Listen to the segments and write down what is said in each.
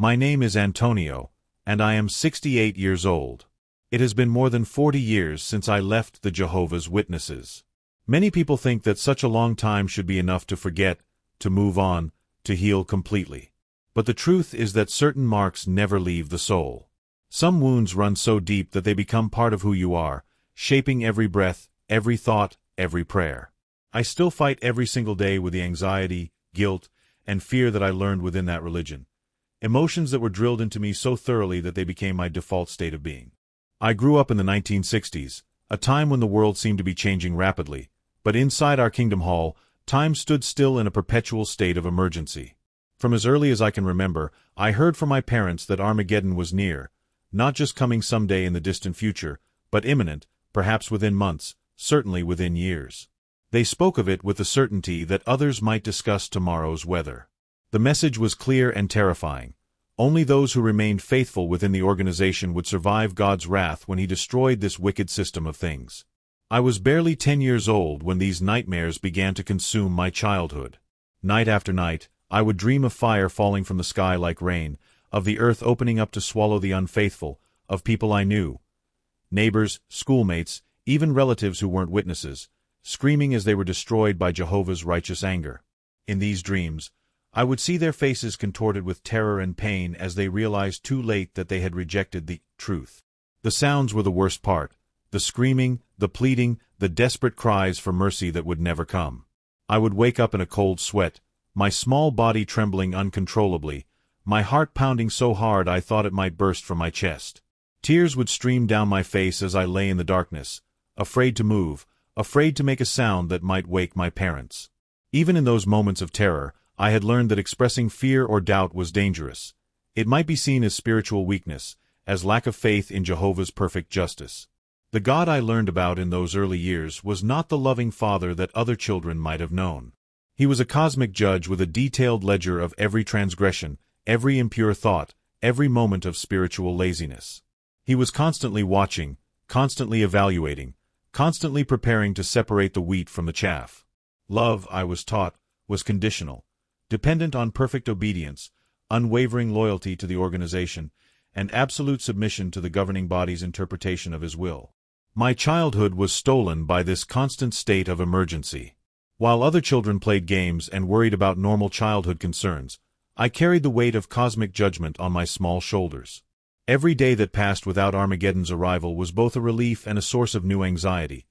My name is Antonio, and I am 68 years old. It has been more than 40 years since I left the Jehovah's Witnesses. Many people think that such a long time should be enough to forget, to move on, to heal completely. But the truth is that certain marks never leave the soul. Some wounds run so deep that they become part of who you are, shaping every breath, every thought, every prayer. I still fight every single day with the anxiety, guilt, and fear that I learned within that religion. Emotions that were drilled into me so thoroughly that they became my default state of being. I grew up in the 1960s, a time when the world seemed to be changing rapidly, but inside our Kingdom Hall, time stood still in a perpetual state of emergency. From as early as I can remember, I heard from my parents that Armageddon was near, not just coming someday in the distant future, but imminent, perhaps within months, certainly within years. They spoke of it with the certainty that others might discuss tomorrow's weather. The message was clear and terrifying. Only those who remained faithful within the organization would survive God's wrath when He destroyed this wicked system of things. I was barely 10 years old when these nightmares began to consume my childhood. Night after night, I would dream of fire falling from the sky like rain, of the earth opening up to swallow the unfaithful, of people I knew, neighbors, schoolmates, even relatives who weren't witnesses, screaming as they were destroyed by Jehovah's righteous anger. In these dreams, I would see their faces contorted with terror and pain as they realized too late that they had rejected the truth. The sounds were the worst part, the screaming, the pleading, the desperate cries for mercy that would never come. I would wake up in a cold sweat, my small body trembling uncontrollably, my heart pounding so hard I thought it might burst from my chest. Tears would stream down my face as I lay in the darkness, afraid to move, afraid to make a sound that might wake my parents. Even in those moments of terror, I had learned that expressing fear or doubt was dangerous. It might be seen as spiritual weakness, as lack of faith in Jehovah's perfect justice. The God I learned about in those early years was not the loving Father that other children might have known. He was a cosmic judge with a detailed ledger of every transgression, every impure thought, every moment of spiritual laziness. He was constantly watching, constantly evaluating, constantly preparing to separate the wheat from the chaff. Love, I was taught, was conditional, dependent on perfect obedience, unwavering loyalty to the organization, and absolute submission to the governing body's interpretation of His will. My childhood was stolen by this constant state of emergency. While other children played games and worried about normal childhood concerns, I carried the weight of cosmic judgment on my small shoulders. Every day that passed without Armageddon's arrival was both a relief and a source of new anxiety.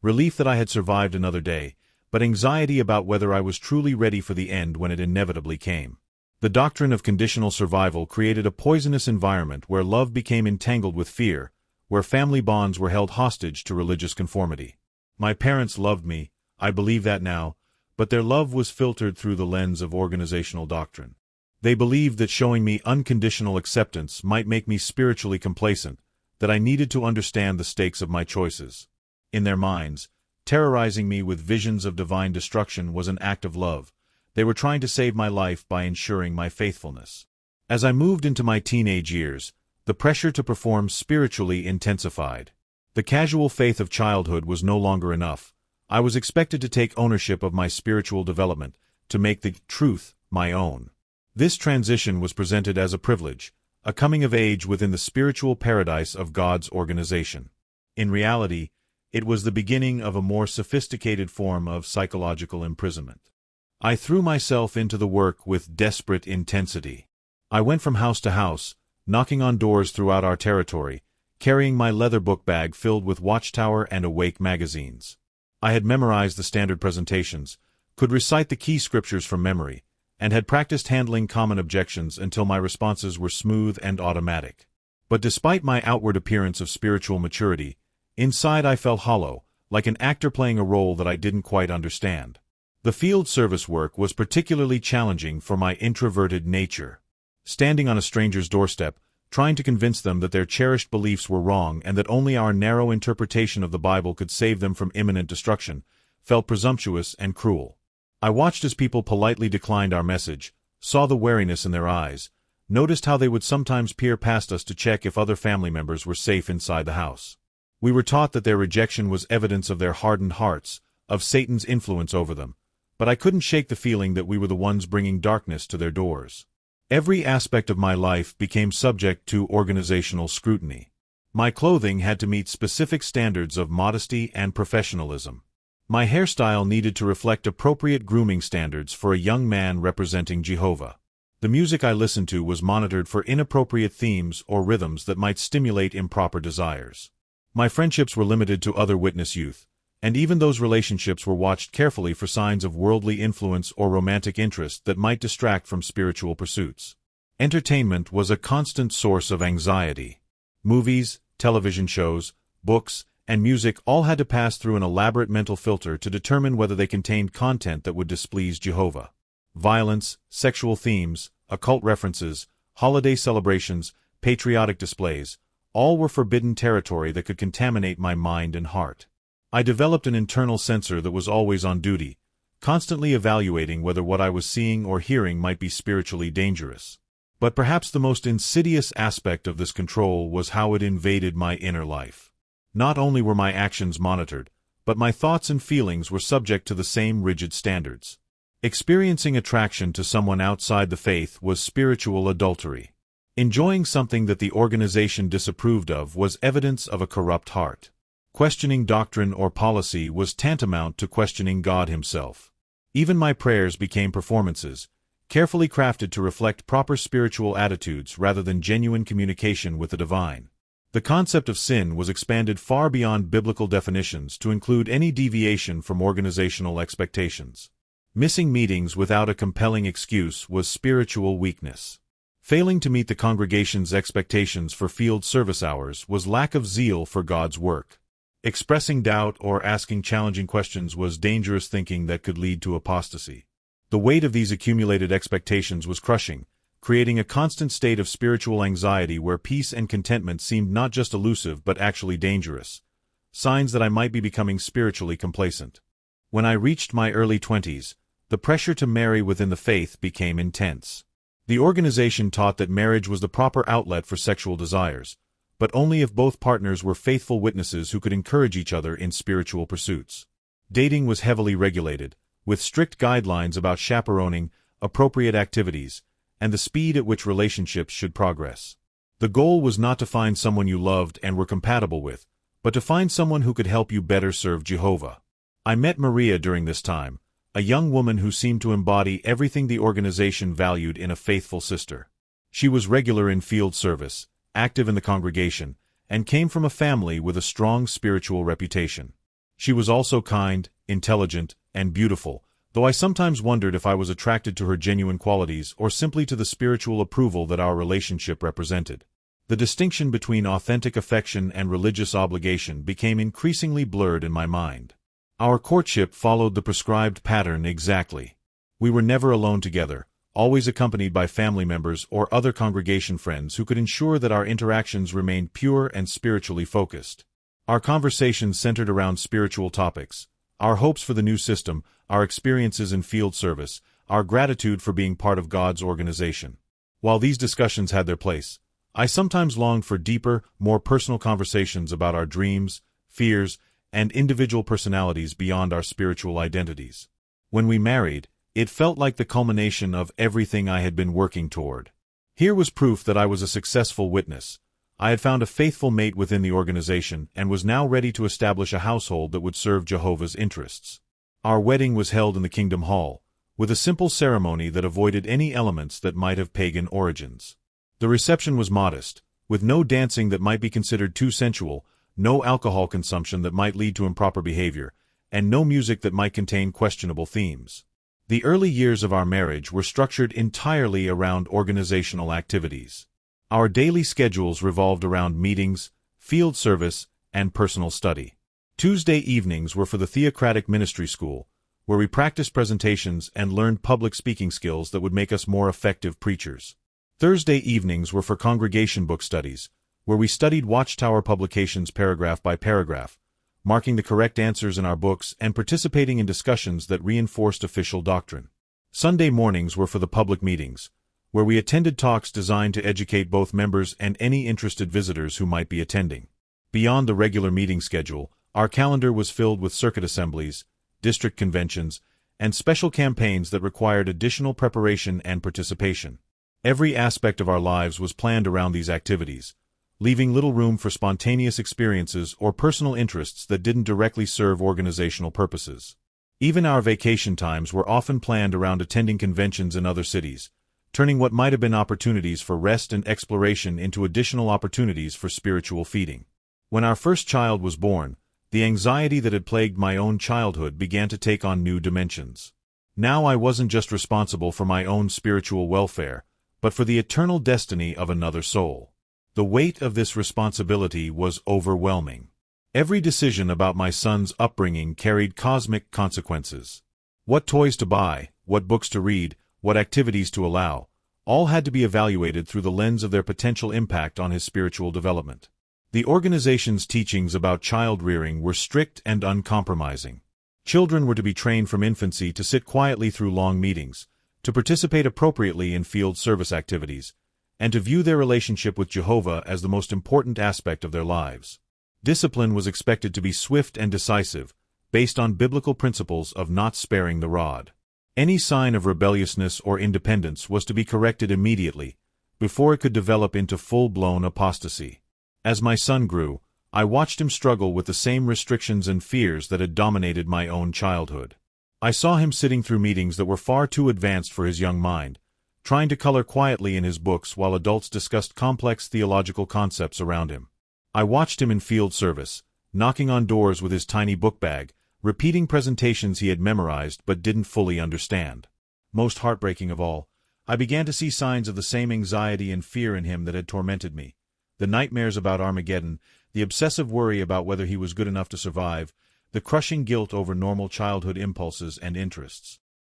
Relief that I had survived another day, but anxiety about whether I was truly ready for the end when it inevitably came. The doctrine of conditional survival created a poisonous environment where love became entangled with fear, where family bonds were held hostage to religious conformity. My parents loved me, I believe that now, but their love was filtered through the lens of organizational doctrine. They believed that showing me unconditional acceptance might make me spiritually complacent, that I needed to understand the stakes of my choices. In their minds, terrorizing me with visions of divine destruction was an act of love. They were trying to save my life by ensuring my faithfulness. As I moved into my teenage years, the pressure to perform spiritually intensified. The casual faith of childhood was no longer enough. I was expected to take ownership of my spiritual development, to make the truth my own. This transition was presented as a privilege, a coming of age within the spiritual paradise of God's organization. In reality, it was the beginning of a more sophisticated form of psychological imprisonment. I threw myself into the work with desperate intensity. I went from house to house, knocking on doors throughout our territory, carrying my leather book bag filled with Watchtower and Awake magazines. I had memorized the standard presentations, could recite the key scriptures from memory, and had practiced handling common objections until my responses were smooth and automatic. But despite my outward appearance of spiritual maturity, inside I felt hollow, like an actor playing a role that I didn't quite understand. The field service work was particularly challenging for my introverted nature. Standing on a stranger's doorstep, trying to convince them that their cherished beliefs were wrong and that only our narrow interpretation of the Bible could save them from imminent destruction, felt presumptuous and cruel. I watched as people politely declined our message, saw the wariness in their eyes, noticed how they would sometimes peer past us to check if other family members were safe inside the house. We were taught that their rejection was evidence of their hardened hearts, of Satan's influence over them, but I couldn't shake the feeling that we were the ones bringing darkness to their doors. Every aspect of my life became subject to organizational scrutiny. My clothing had to meet specific standards of modesty and professionalism. My hairstyle needed to reflect appropriate grooming standards for a young man representing Jehovah. The music I listened to was monitored for inappropriate themes or rhythms that might stimulate improper desires. My friendships were limited to other witness youth, and even those relationships were watched carefully for signs of worldly influence or romantic interest that might distract from spiritual pursuits. Entertainment was a constant source of anxiety. Movies, television shows, books, and music all had to pass through an elaborate mental filter to determine whether they contained content that would displease Jehovah. Violence, sexual themes, occult references, holiday celebrations, patriotic displays, all were forbidden territory that could contaminate my mind and heart. I developed an internal censor that was always on duty, constantly evaluating whether what I was seeing or hearing might be spiritually dangerous. But perhaps the most insidious aspect of this control was how it invaded my inner life. Not only were my actions monitored, but my thoughts and feelings were subject to the same rigid standards. Experiencing attraction to someone outside the faith was spiritual adultery. Enjoying something that the organization disapproved of was evidence of a corrupt heart. Questioning doctrine or policy was tantamount to questioning God Himself. Even my prayers became performances, carefully crafted to reflect proper spiritual attitudes rather than genuine communication with the divine. The concept of sin was expanded far beyond biblical definitions to include any deviation from organizational expectations. Missing meetings without a compelling excuse was spiritual weakness. Failing to meet the congregation's expectations for field service hours was lack of zeal for God's work. Expressing doubt or asking challenging questions was dangerous thinking that could lead to apostasy. The weight of these accumulated expectations was crushing, creating a constant state of spiritual anxiety where peace and contentment seemed not just elusive but actually dangerous, signs that I might be becoming spiritually complacent. When I reached my early 20s, the pressure to marry within the faith became intense. The organization taught that marriage was the proper outlet for sexual desires, but only if both partners were faithful witnesses who could encourage each other in spiritual pursuits. Dating was heavily regulated, with strict guidelines about chaperoning, appropriate activities, and the speed at which relationships should progress. The goal was not to find someone you loved and were compatible with, but to find someone who could help you better serve Jehovah. I met Maria during this time, a young woman who seemed to embody everything the organization valued in a faithful sister. She was regular in field service, active in the congregation, and came from a family with a strong spiritual reputation. She was also kind, intelligent, and beautiful, though I sometimes wondered if I was attracted to her genuine qualities or simply to the spiritual approval that our relationship represented. The distinction between authentic affection and religious obligation became increasingly blurred in my mind. Our courtship followed the prescribed pattern exactly. We were never alone together, always accompanied by family members or other congregation friends who could ensure that our interactions remained pure and spiritually focused. Our conversations centered around spiritual topics, our hopes for the new system, our experiences in field service, our gratitude for being part of God's organization. While these discussions had their place, I sometimes longed for deeper, more personal conversations about our dreams, fears, and individual personalities beyond our spiritual identities. When we married, it felt like the culmination of everything I had been working toward. Here was proof that I was a successful witness. I had found a faithful mate within the organization and was now ready to establish a household that would serve Jehovah's interests. Our wedding was held in the Kingdom Hall, with a simple ceremony that avoided any elements that might have pagan origins. The reception was modest, with no dancing that might be considered too sensual, no alcohol consumption that might lead to improper behavior, and no music that might contain questionable themes. The early years of our marriage were structured entirely around organizational activities. Our daily schedules revolved around meetings, field service, and personal study. Tuesday evenings were for the Theocratic Ministry School, where we practiced presentations and learned public speaking skills that would make us more effective preachers. Thursday evenings were for congregation book studies, where we studied Watchtower publications paragraph by paragraph, marking the correct answers in our books and participating in discussions that reinforced official doctrine. Sunday mornings were for the public meetings, where we attended talks designed to educate both members and any interested visitors who might be attending. Beyond the regular meeting schedule, our calendar was filled with circuit assemblies, district conventions, and special campaigns that required additional preparation and participation. Every aspect of our lives was planned around these activities, leaving little room for spontaneous experiences or personal interests that didn't directly serve organizational purposes. Even our vacation times were often planned around attending conventions in other cities, turning what might have been opportunities for rest and exploration into additional opportunities for spiritual feeding. When our first child was born, the anxiety that had plagued my own childhood began to take on new dimensions. Now I wasn't just responsible for my own spiritual welfare, but for the eternal destiny of another soul. The weight of this responsibility was overwhelming. Every decision about my son's upbringing carried cosmic consequences. What toys to buy, what books to read, what activities to allow, all had to be evaluated through the lens of their potential impact on his spiritual development. The organization's teachings about child rearing were strict and uncompromising. Children were to be trained from infancy to sit quietly through long meetings, to participate appropriately in field service activities, and to view their relationship with Jehovah as the most important aspect of their lives. Discipline was expected to be swift and decisive, based on biblical principles of not sparing the rod. Any sign of rebelliousness or independence was to be corrected immediately, before it could develop into full-blown apostasy. As my son grew, I watched him struggle with the same restrictions and fears that had dominated my own childhood. I saw him sitting through meetings that were far too advanced for his young mind, trying to color quietly in his books while adults discussed complex theological concepts around him. I watched him in field service, knocking on doors with his tiny book bag, repeating presentations he had memorized but didn't fully understand. Most heartbreaking of all, I began to see signs of the same anxiety and fear in him that had tormented me. The nightmares about Armageddon, the obsessive worry about whether he was good enough to survive, the crushing guilt over normal childhood impulses and interests.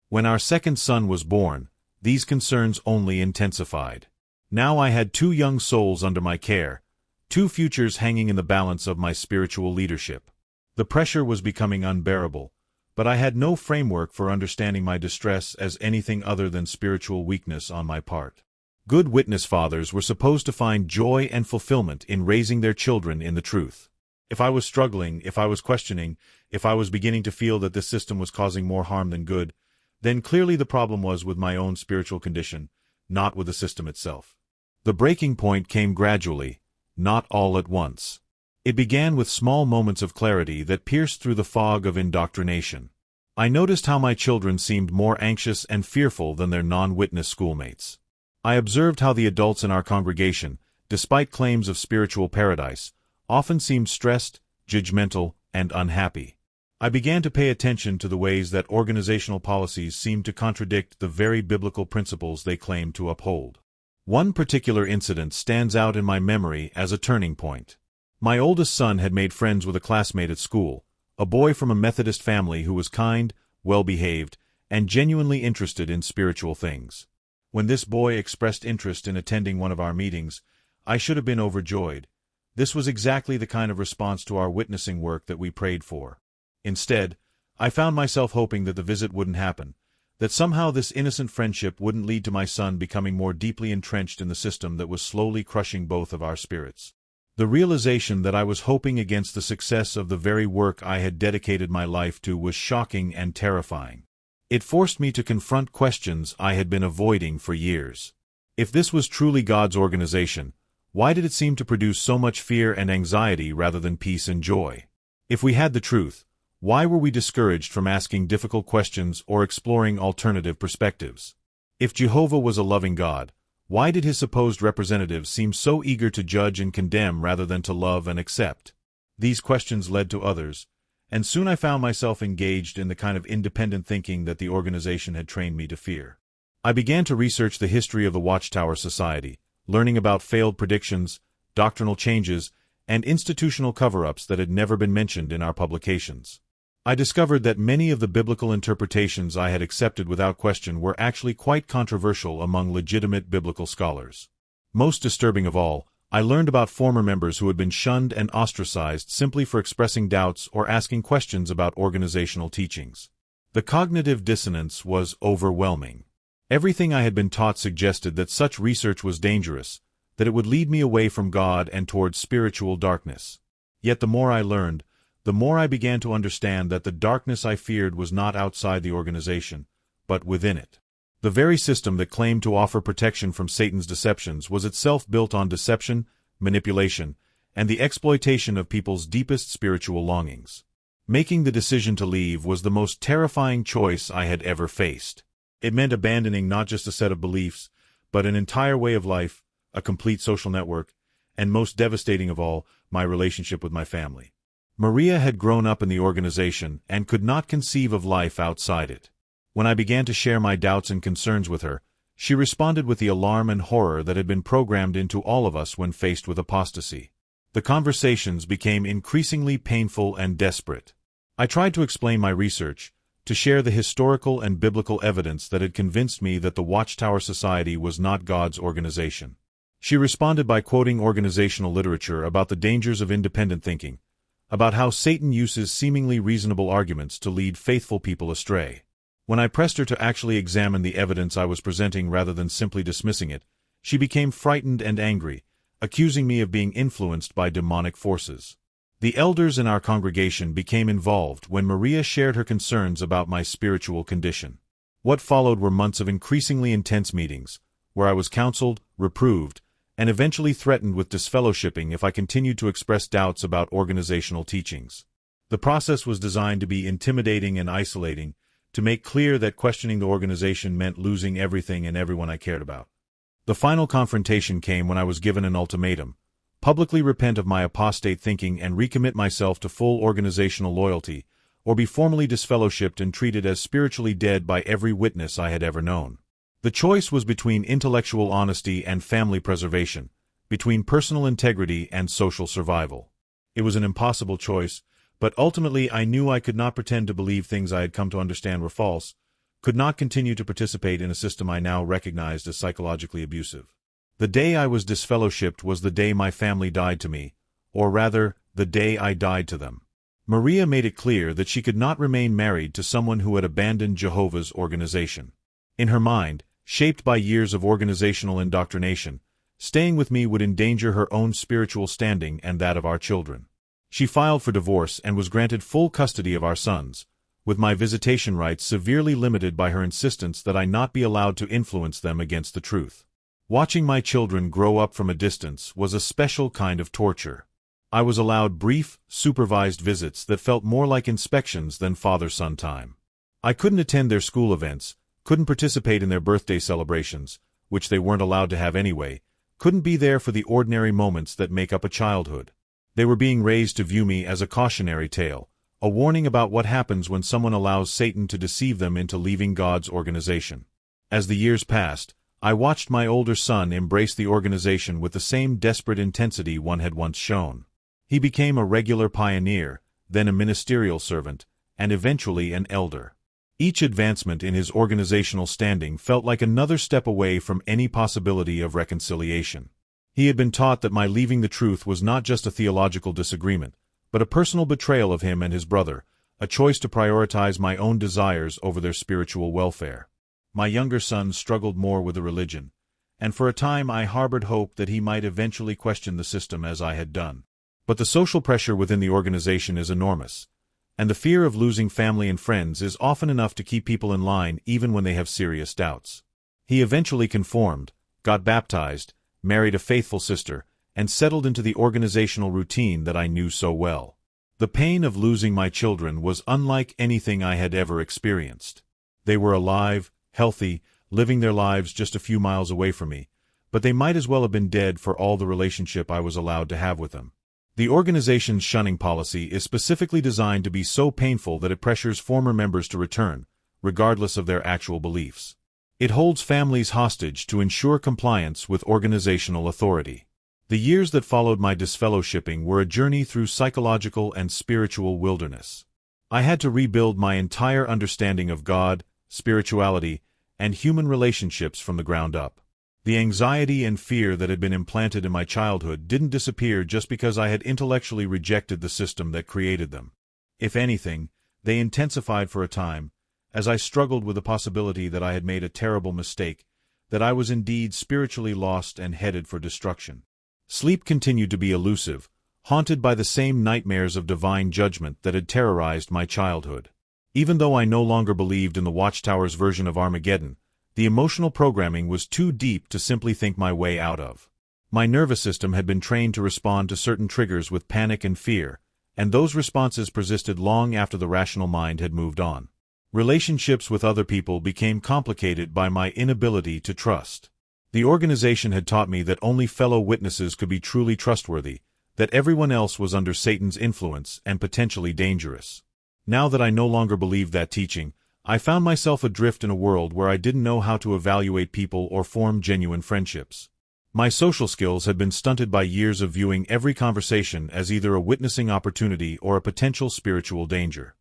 When our second son was born, these concerns only intensified. Now I had two young souls under my care, two futures hanging in the balance of my spiritual leadership. The pressure was becoming unbearable, but I had no framework for understanding my distress as anything other than spiritual weakness on my part. Good witness fathers were supposed to find joy and fulfillment in raising their children in the truth. If I was struggling, if I was questioning, if I was beginning to feel that this system was causing more harm than good, then clearly the problem was with my own spiritual condition, not with the system itself. The breaking point came gradually, not all at once. It began with small moments of clarity that pierced through the fog of indoctrination. I noticed how my children seemed more anxious and fearful than their non-witness schoolmates. I observed how the adults in our congregation, despite claims of spiritual paradise, often seemed stressed, judgmental, and unhappy. I began to pay attention to the ways that organizational policies seemed to contradict the very biblical principles they claimed to uphold. One particular incident stands out in my memory as a turning point. My oldest son had made friends with a classmate at school, a boy from a Methodist family who was kind, well-behaved, and genuinely interested in spiritual things. When this boy expressed interest in attending one of our meetings, I should have been overjoyed. This was exactly the kind of response to our witnessing work that we prayed for. Instead, I found myself hoping that the visit wouldn't happen, that somehow this innocent friendship wouldn't lead to my son becoming more deeply entrenched in the system that was slowly crushing both of our spirits. The realization that I was hoping against the success of the very work I had dedicated my life to was shocking and terrifying. It forced me to confront questions I had been avoiding for years. If this was truly God's organization, why did it seem to produce so much fear and anxiety rather than peace and joy? If we had the truth, why were we discouraged from asking difficult questions or exploring alternative perspectives? If Jehovah was a loving God, why did his supposed representatives seem so eager to judge and condemn rather than to love and accept? These questions led to others, and soon I found myself engaged in the kind of independent thinking that the organization had trained me to fear. I began to research the history of the Watchtower Society, learning about failed predictions, doctrinal changes, and institutional cover-ups that had never been mentioned in our publications. I discovered that many of the biblical interpretations I had accepted without question were actually quite controversial among legitimate biblical scholars. Most disturbing of all, I learned about former members who had been shunned and ostracized simply for expressing doubts or asking questions about organizational teachings. The cognitive dissonance was overwhelming. Everything I had been taught suggested that such research was dangerous, that it would lead me away from God and towards spiritual darkness. Yet the more I learned, the more I began to understand that the darkness I feared was not outside the organization, but within it. The very system that claimed to offer protection from Satan's deceptions was itself built on deception, manipulation, and the exploitation of people's deepest spiritual longings. Making the decision to leave was the most terrifying choice I had ever faced. It meant abandoning not just a set of beliefs, but an entire way of life, a complete social network, and most devastating of all, my relationship with my family. Maria had grown up in the organization and could not conceive of life outside it. When I began to share my doubts and concerns with her, she responded with the alarm and horror that had been programmed into all of us when faced with apostasy. The conversations became increasingly painful and desperate. I tried to explain my research, to share the historical and biblical evidence that had convinced me that the Watchtower Society was not God's organization. She responded by quoting organizational literature about the dangers of independent thinking, about how Satan uses seemingly reasonable arguments to lead faithful people astray. When I pressed her to actually examine the evidence I was presenting rather than simply dismissing it, she became frightened and angry, accusing me of being influenced by demonic forces. The elders in our congregation became involved when Maria shared her concerns about my spiritual condition. What followed were months of increasingly intense meetings, where I was counseled, reproved, and eventually threatened with disfellowshipping if I continued to express doubts about organizational teachings. The process was designed to be intimidating and isolating, to make clear that questioning the organization meant losing everything and everyone I cared about. The final confrontation came when I was given an ultimatum: publicly repent of my apostate thinking and recommit myself to full organizational loyalty, or be formally disfellowshipped and treated as spiritually dead by every witness I had ever known. The choice was between intellectual honesty and family preservation, between personal integrity and social survival. It was an impossible choice, but ultimately I knew I could not pretend to believe things I had come to understand were false, could not continue to participate in a system I now recognized as psychologically abusive. The day I was disfellowshipped was the day my family died to me, or rather, the day I died to them. Maria made it clear that she could not remain married to someone who had abandoned Jehovah's organization. In her mind, shaped by years of organizational indoctrination, staying with me would endanger her own spiritual standing and that of our children. She filed for divorce and was granted full custody of our sons, with my visitation rights severely limited by her insistence that I not be allowed to influence them against the truth. Watching my children grow up from a distance was a special kind of torture. I was allowed brief, supervised visits that felt more like inspections than father-son time. I couldn't attend their school events, couldn't participate in their birthday celebrations, which they weren't allowed to have anyway, couldn't be there for the ordinary moments that make up a childhood. They were being raised to view me as a cautionary tale, a warning about what happens when someone allows Satan to deceive them into leaving God's organization. As the years passed, I watched my older son embrace the organization with the same desperate intensity one had once shown. He became a regular pioneer, then a ministerial servant, and eventually an elder. Each advancement in his organizational standing felt like another step away from any possibility of reconciliation. He had been taught that my leaving the truth was not just a theological disagreement, but a personal betrayal of him and his brother, a choice to prioritize my own desires over their spiritual welfare. My younger son struggled more with the religion, and for a time I harbored hope that he might eventually question the system as I had done. But the social pressure within the organization is enormous, and the fear of losing family and friends is often enough to keep people in line even when they have serious doubts. He eventually conformed, got baptized, married a faithful sister, and settled into the organizational routine that I knew so well. The pain of losing my children was unlike anything I had ever experienced. They were alive, healthy, living their lives just a few miles away from me, but they might as well have been dead for all the relationship I was allowed to have with them. The organization's shunning policy is specifically designed to be so painful that it pressures former members to return, regardless of their actual beliefs. It holds families hostage to ensure compliance with organizational authority. The years that followed my disfellowshipping were a journey through psychological and spiritual wilderness. I had to rebuild my entire understanding of God, spirituality, and human relationships from the ground up. The anxiety and fear that had been implanted in my childhood didn't disappear just because I had intellectually rejected the system that created them. If anything, they intensified for a time, as I struggled with the possibility that I had made a terrible mistake, that I was indeed spiritually lost and headed for destruction. Sleep continued to be elusive, haunted by the same nightmares of divine judgment that had terrorized my childhood. Even though I no longer believed in the Watchtower's version of Armageddon, The emotional programming was too deep to simply think my way out of. My nervous system had been trained to respond to certain triggers with panic and fear, and those responses persisted long after the rational mind had moved on. Relationships with other people became complicated by my inability to trust. The organization had taught me that only fellow witnesses could be truly trustworthy, that everyone else was under Satan's influence and potentially dangerous. Now that I no longer believed that teaching, I found myself adrift in a world where I didn't know how to evaluate people or form genuine friendships. My social skills had been stunted by years of viewing every conversation as either a witnessing opportunity or a potential spiritual danger.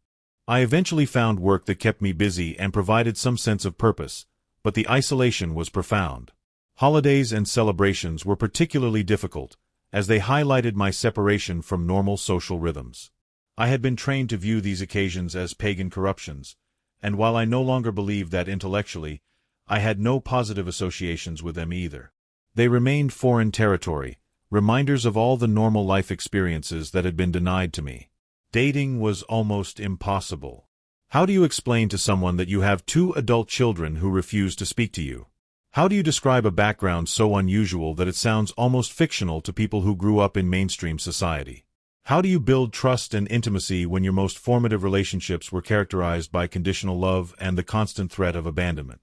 I eventually found work that kept me busy and provided some sense of purpose, but the isolation was profound. Holidays and celebrations were particularly difficult, as they highlighted my separation from normal social rhythms. I had been trained to view these occasions as pagan corruptions, and while I no longer believed that intellectually, I had no positive associations with them either. They remained foreign territory, reminders of all the normal life experiences that had been denied to me. Dating was almost impossible. How do you explain to someone that you have 2 adult children who refuse to speak to you? How do you describe a background so unusual that it sounds almost fictional to people who grew up in mainstream society? How do you build trust and intimacy when your most formative relationships were characterized by conditional love and the constant threat of abandonment?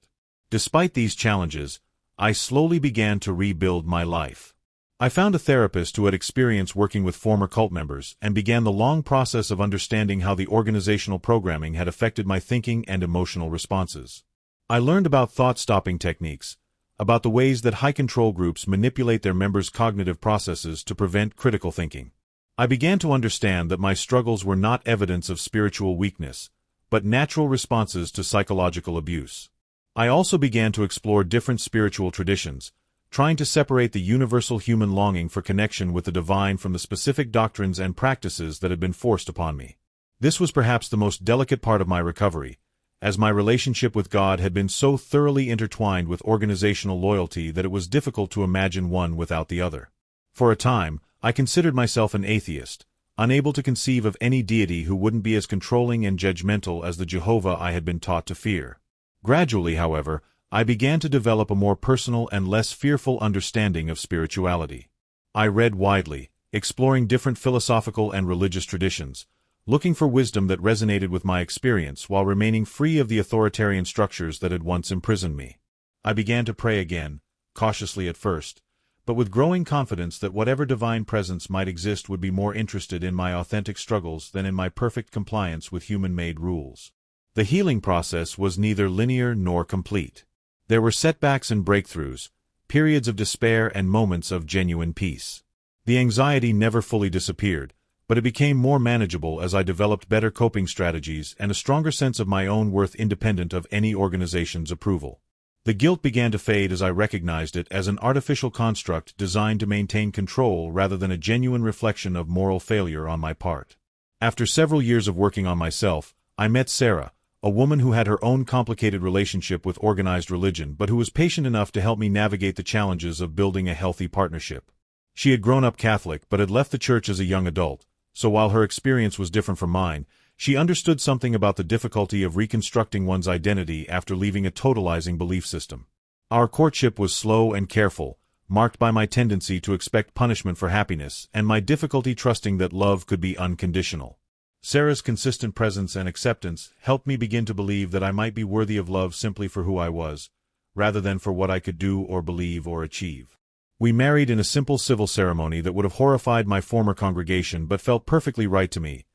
Despite these challenges, I slowly began to rebuild my life. I found a therapist who had experience working with former cult members and began the long process of understanding how the organizational programming had affected my thinking and emotional responses. I learned about thought-stopping techniques, about the ways that high-control groups manipulate their members' cognitive processes to prevent critical thinking. I began to understand that my struggles were not evidence of spiritual weakness, but natural responses to psychological abuse. I also began to explore different spiritual traditions, trying to separate the universal human longing for connection with the divine from the specific doctrines and practices that had been forced upon me. This was perhaps the most delicate part of my recovery, as my relationship with God had been so thoroughly intertwined with organizational loyalty that it was difficult to imagine one without the other. For a time, I considered myself an atheist, unable to conceive of any deity who wouldn't be as controlling and judgmental as the Jehovah I had been taught to fear. Gradually, however, I began to develop a more personal and less fearful understanding of spirituality. I read widely, exploring different philosophical and religious traditions, looking for wisdom that resonated with my experience while remaining free of the authoritarian structures that had once imprisoned me. I began to pray again, cautiously at first, but with growing confidence that whatever divine presence might exist would be more interested in my authentic struggles than in my perfect compliance with human-made rules. The healing process was neither linear nor complete. There were setbacks and breakthroughs, periods of despair and moments of genuine peace. The anxiety never fully disappeared, but it became more manageable as I developed better coping strategies and a stronger sense of my own worth independent of any organization's approval. The guilt began to fade as I recognized it as an artificial construct designed to maintain control rather than a genuine reflection of moral failure on my part. After several years of working on myself, I met Sarah, a woman who had her own complicated relationship with organized religion but who was patient enough to help me navigate the challenges of building a healthy partnership. She had grown up Catholic but had left the church as a young adult, so while her experience was different from mine, she understood something about the difficulty of reconstructing one's identity after leaving a totalizing belief system. Our courtship was slow and careful, marked by my tendency to expect punishment for happiness and my difficulty trusting that love could be unconditional. Sarah's consistent presence and acceptance helped me begin to believe that I might be worthy of love simply for who I was, rather than for what I could do or believe or achieve. We married in a simple civil ceremony that would have horrified my former congregation but felt perfectly right to me.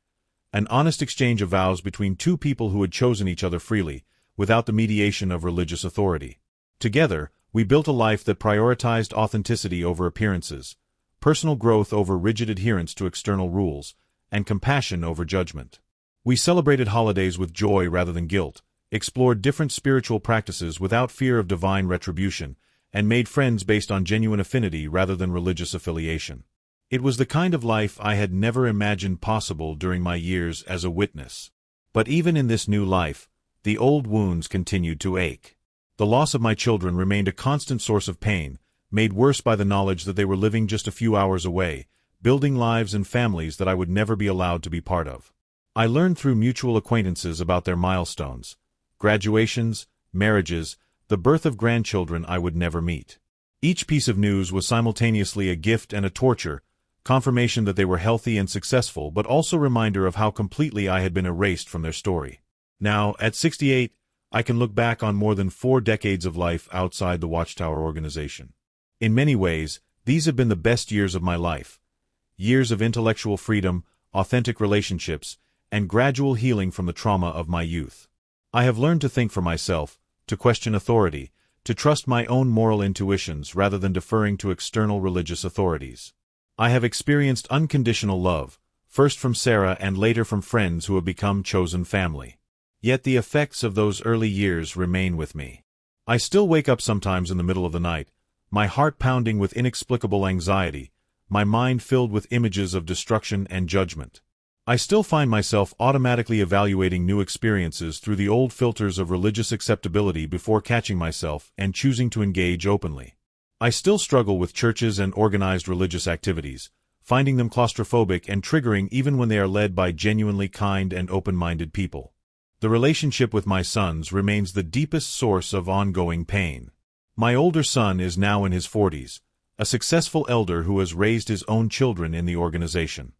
An honest exchange of vows between 2 people who had chosen each other freely, without the mediation of religious authority. Together, we built a life that prioritized authenticity over appearances, personal growth over rigid adherence to external rules, and compassion over judgment. We celebrated holidays with joy rather than guilt, explored different spiritual practices without fear of divine retribution, and made friends based on genuine affinity rather than religious affiliation. It was the kind of life I had never imagined possible during my years as a witness. But even in this new life, the old wounds continued to ache. The loss of my children remained a constant source of pain, made worse by the knowledge that they were living just a few hours away, building lives and families that I would never be allowed to be part of. I learned through mutual acquaintances about their milestones, graduations, marriages, the birth of grandchildren I would never meet. Each piece of news was simultaneously a gift and a torture, confirmation that they were healthy and successful, but also reminder of how completely I had been erased from their story. Now, at 68, I can look back on more than 4 decades of life outside the Watchtower organization. In many ways, these have been the best years of my life. Years of intellectual freedom, authentic relationships, and gradual healing from the trauma of my youth. I have learned to think for myself, to question authority, to trust my own moral intuitions rather than deferring to external religious authorities. I have experienced unconditional love, first from Sarah and later from friends who have become chosen family. Yet the effects of those early years remain with me. I still wake up sometimes in the middle of the night, my heart pounding with inexplicable anxiety, my mind filled with images of destruction and judgment. I still find myself automatically evaluating new experiences through the old filters of religious acceptability before catching myself and choosing to engage openly. I still struggle with churches and organized religious activities, finding them claustrophobic and triggering even when they are led by genuinely kind and open-minded people. The relationship with my sons remains the deepest source of ongoing pain. My older son is now in his 40s, a successful elder who has raised his own children in the organization.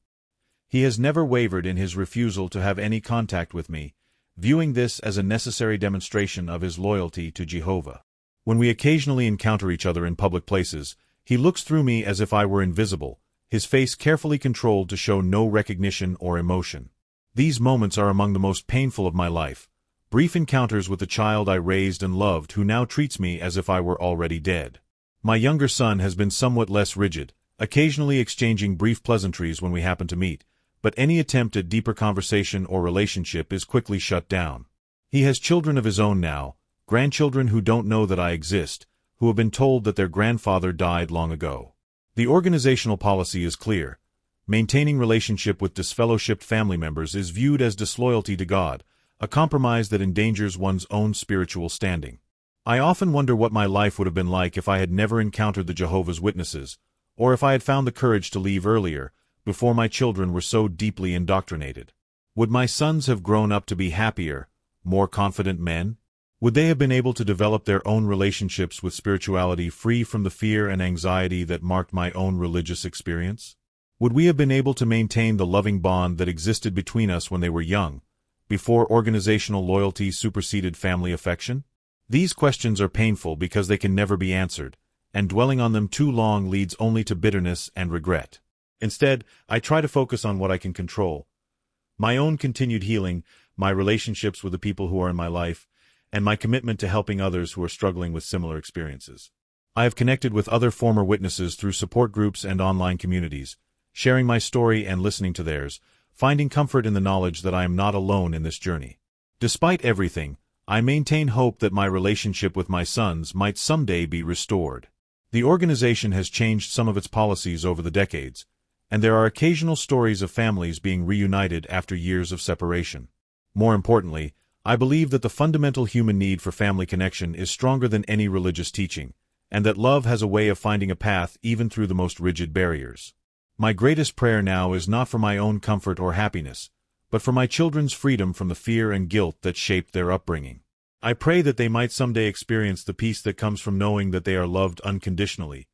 He has never wavered in his refusal to have any contact with me, viewing this as a necessary demonstration of his loyalty to Jehovah. When we occasionally encounter each other in public places, he looks through me as if I were invisible, his face carefully controlled to show no recognition or emotion. These moments are among the most painful of my life, brief encounters with the child I raised and loved who now treats me as if I were already dead. My younger son has been somewhat less rigid, occasionally exchanging brief pleasantries when we happen to meet, but any attempt at deeper conversation or relationship is quickly shut down. He has children of his own now, grandchildren who don't know that I exist, who have been told that their grandfather died long ago. The organizational policy is clear. Maintaining relationship with disfellowshipped family members is viewed as disloyalty to God, a compromise that endangers one's own spiritual standing. I often wonder what my life would have been like if I had never encountered the Jehovah's Witnesses, or if I had found the courage to leave earlier, before my children were so deeply indoctrinated. Would my sons have grown up to be happier, more confident men? Would they have been able to develop their own relationships with spirituality free from the fear and anxiety that marked my own religious experience? Would we have been able to maintain the loving bond that existed between us when they were young, before organizational loyalty superseded family affection? These questions are painful because they can never be answered, and dwelling on them too long leads only to bitterness and regret. Instead, I try to focus on what I can control. My own continued healing, my relationships with the people who are in my life, and my commitment to helping others who are struggling with similar experiences. I have connected with other former witnesses through support groups and online communities, sharing my story and listening to theirs, finding comfort in the knowledge that I am not alone in this journey. Despite everything, I maintain hope that my relationship with my sons might someday be restored. The organization has changed some of its policies over the decades, and there are occasional stories of families being reunited after years of separation. More importantly, I believe that the fundamental human need for family connection is stronger than any religious teaching, and that love has a way of finding a path even through the most rigid barriers. My greatest prayer now is not for my own comfort or happiness, but for my children's freedom from the fear and guilt that shaped their upbringing. I pray that they might someday experience the peace that comes from knowing that they are loved unconditionally,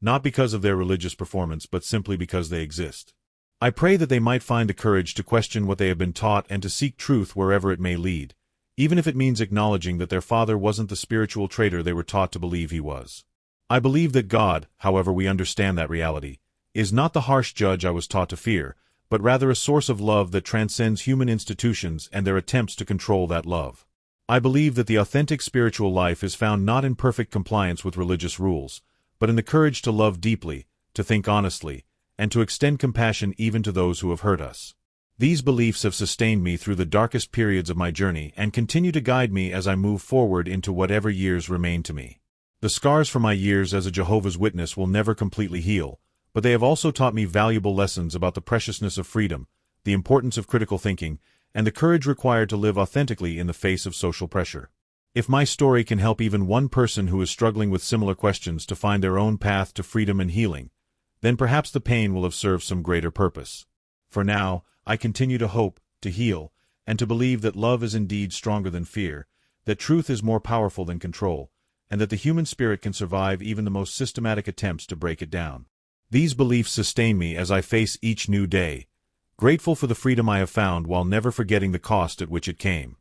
not because of their religious performance but simply because they exist. I pray that they might find the courage to question what they have been taught and to seek truth wherever it may lead, even if it means acknowledging that their father wasn't the spiritual traitor they were taught to believe he was. I believe that God, however we understand that reality, is not the harsh judge I was taught to fear, but rather a source of love that transcends human institutions and their attempts to control that love. I believe that the authentic spiritual life is found not in perfect compliance with religious rules, but in the courage to love deeply, to think honestly, and to extend compassion even to those who have hurt us. These beliefs have sustained me through the darkest periods of my journey and continue to guide me as I move forward into whatever years remain to me. The scars from my years as a Jehovah's Witness will never completely heal, but they have also taught me valuable lessons about the preciousness of freedom, the importance of critical thinking, and the courage required to live authentically in the face of social pressure. If my story can help even one person who is struggling with similar questions to find their own path to freedom and healing, then perhaps the pain will have served some greater purpose. For now, I continue to hope, to heal, and to believe that love is indeed stronger than fear, that truth is more powerful than control, and that the human spirit can survive even the most systematic attempts to break it down. These beliefs sustain me as I face each new day, grateful for the freedom I have found while never forgetting the cost at which it came.